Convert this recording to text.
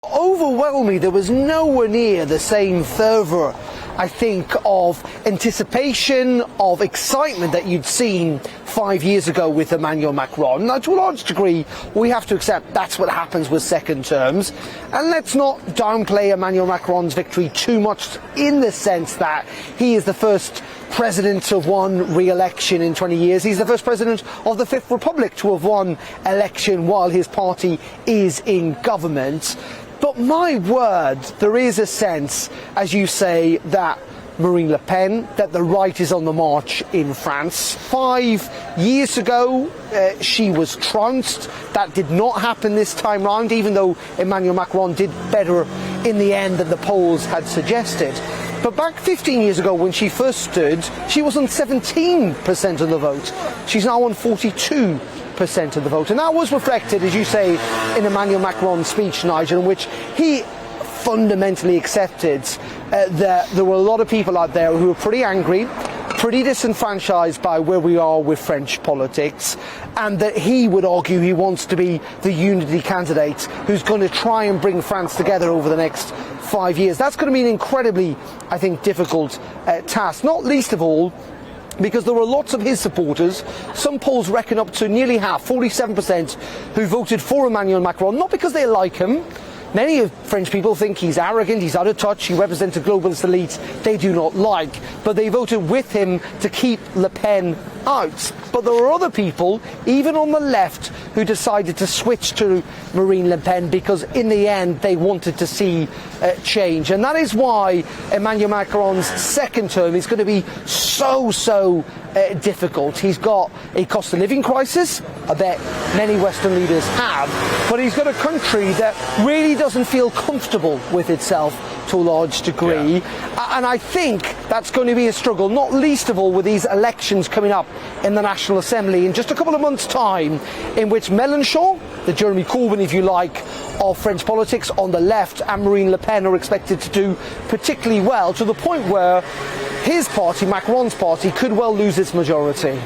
Overwhelmingly, there was nowhere near the same fervour, I think, of anticipation, of excitement that you'd seen 5 years ago with Emmanuel Macron. Now, to a large degree, we have to accept that's what happens with second terms. And let's not downplay Emmanuel Macron's victory too much, in the sense that he is the first president to have won re-election in 20 years. He's the first president of the Fifth Republic to have won election while his party is in government. But my word, there is a sense, as you say, that Marine Le Pen, that the right is on the march in France. 5 years ago, she was trounced. That did not happen this time round, even though Emmanuel Macron did better in the end than the polls had suggested. But back 15 years ago, when she first stood, she was on 17% of the vote. She's now on 42% of the vote. And that was reflected, as you say, in Emmanuel Macron's speech, Nigel, in which he fundamentally accepted that there were a lot of people out there who were pretty angry, pretty disenfranchised by where we are with French politics, and that he would argue he wants to be the unity candidate who's going to try and bring France together over the next 5 years. That's going to be an incredibly, I think, difficult task, not least of all because there were lots of his supporters, some polls reckon up to nearly half, 47%, who voted for Emmanuel Macron, not because they like him. Many of French people think he's arrogant, he's out of touch, he represents a globalist elite they do not like, but they voted with him to keep Le Pen out. But there were other people, even on the left, who decided to switch to Marine Le Pen because in the end they wanted to see change. And that is why Emmanuel Macron's second term is going to be so difficult. He's got a cost of living crisis, I bet many Western leaders have, but he's got a country that really doesn't feel comfortable with itself to a large degree. Yeah. And I think that's going to be a struggle, not least of all with these elections coming up in the National Assembly in just a couple of months' time, in which Mélenchon, the Jeremy Corbyn, if you like, of French politics on the left, and Marine Le Pen are expected to do particularly well, to the point where his party, Macron's party, could well lose its majority.